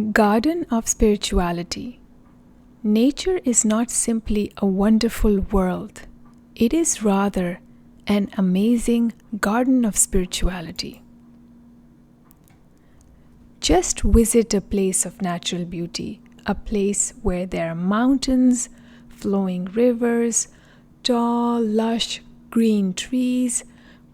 Garden of Spirituality. Nature is not simply a wonderful world, it is rather an amazing garden of spirituality. Just visit a place of natural beauty, a place where there are mountains, flowing rivers, tall, lush green trees,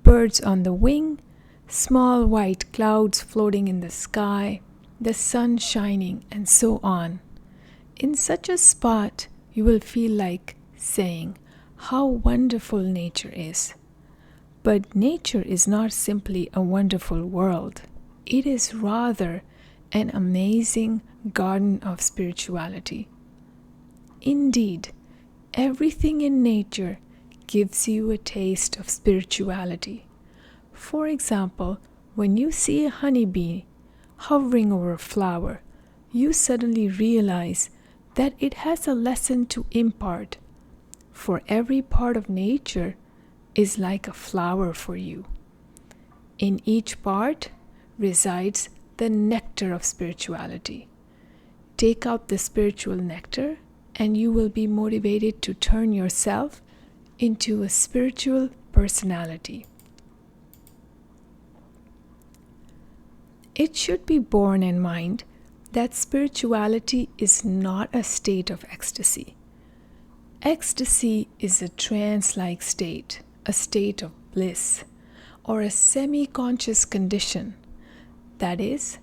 birds on the wing, small white clouds floating in the sky, the sun shining, and so on. In such a spot, you will feel like saying how wonderful nature is. But nature is not simply a wonderful world, it is rather an amazing garden of spirituality. Indeed, everything in nature gives you a taste of spirituality. For example, when you see a honeybee hovering over a flower, you suddenly realize that it has a lesson to impart. For every part of nature is like a flower for you. In each part resides the nectar of spirituality. Take out the spiritual nectar, and you will be motivated to turn yourself into a spiritual personality. It should be borne in mind that spirituality is not a state of ecstasy. Ecstasy is a trance-like state, a state of bliss, or a semi-conscious condition. That is,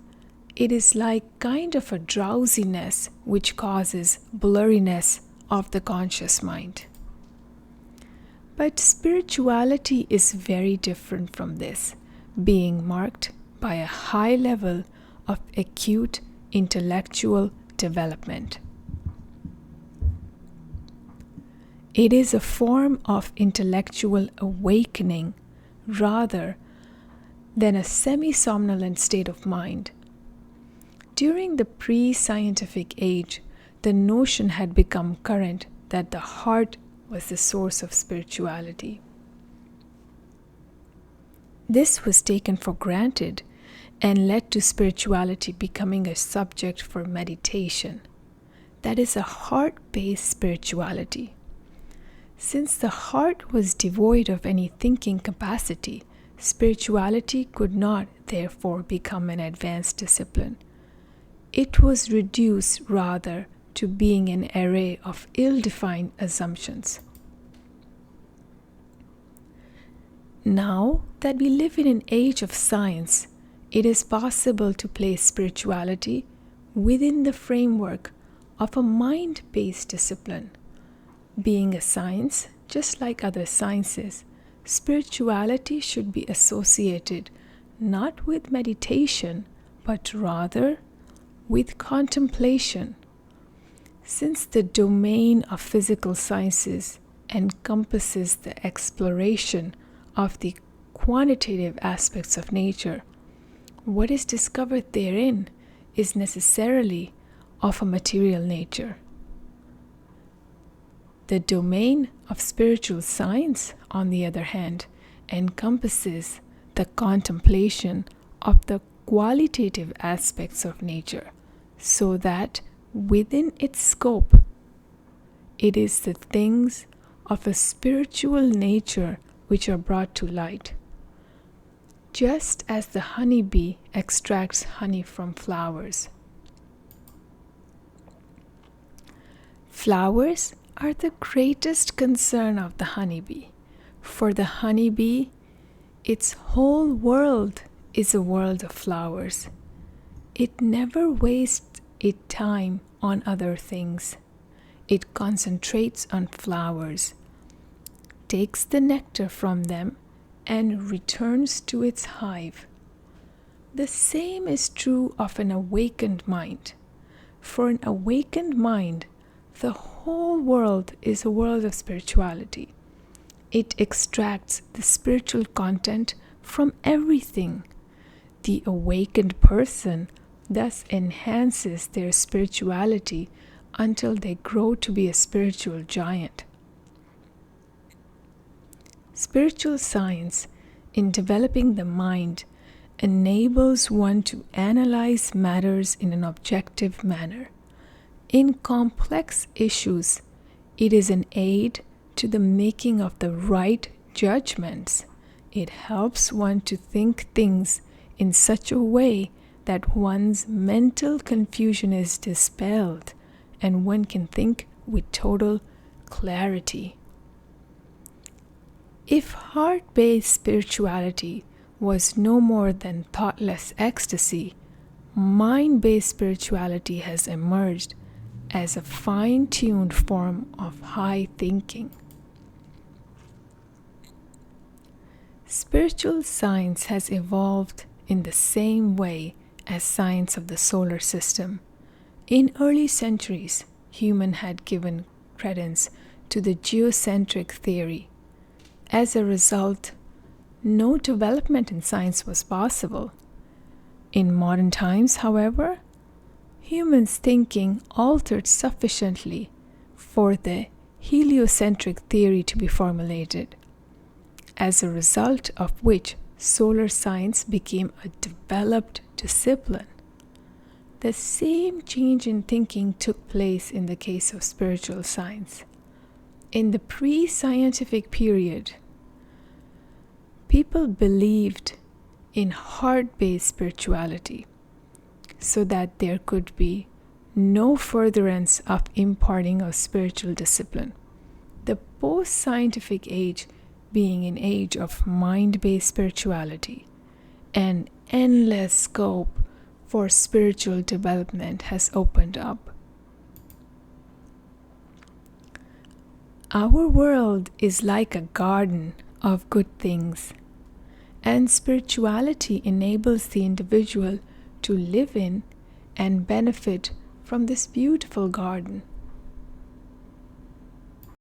it is like kind of a drowsiness which causes blurriness of the conscious mind. But spirituality is very different from this, being marked by a high level of acute intellectual development. It is a form of intellectual awakening rather than a semi-somnolent state of mind. During the pre-scientific age, the notion had become current that the heart was the source of spirituality. This was taken for granted and led to spirituality becoming a subject for meditation. That is a heart-based spirituality. Since the heart was devoid of any thinking capacity, spirituality could not, therefore, become an advanced discipline. It was reduced, rather, to being an array of ill-defined assumptions. Now that we live in an age of science, it is possible to place spirituality within the framework of a mind-based discipline. Being a science, just like other sciences, spirituality should be associated not with meditation, but rather with contemplation. Since the domain of physical sciences encompasses the exploration of the quantitative aspects of nature, what is discovered therein is necessarily of a material nature. The domain of spiritual science, on the other hand, encompasses the contemplation of the qualitative aspects of nature, so that within its scope, it is the things of a spiritual nature which are brought to light. Just as the honeybee extracts honey from flowers. Flowers are the greatest concern of the honeybee. For the honeybee, its whole world is a world of flowers. It never wastes its time on other things. It concentrates on flowers, takes the nectar from them, and returns to its hive. The same is true of an awakened mind. For an awakened mind, the whole world is a world of spirituality. It extracts the spiritual content from everything. The awakened person thus enhances their spirituality until they grow to be a spiritual giant. Spiritual science, in developing the mind enables one to analyze matters in an objective manner. In complex issues, it is an aid to the making of the right judgments. It helps one to think things in such a way that one's mental confusion is dispelled and one can think with total clarity. If heart-based spirituality was no more than thoughtless ecstasy, mind-based spirituality has emerged as a fine-tuned form of high thinking. Spiritual science has evolved in the same way as science of the solar system. In early centuries, humans had given credence to the geocentric theory. As a result, no development in science was possible. In modern times, however, humans' thinking altered sufficiently for the heliocentric theory to be formulated, as a result of which solar science became a developed discipline. The same change in thinking took place in the case of spiritual science. In the pre-scientific period, people believed in heart-based spirituality so that there could be no furtherance of imparting of spiritual discipline. The post-scientific age being an age of mind-based spirituality, an endless scope for spiritual development has opened up. Our world is like a garden of good things, and spirituality enables the individual to live in and benefit from this beautiful garden.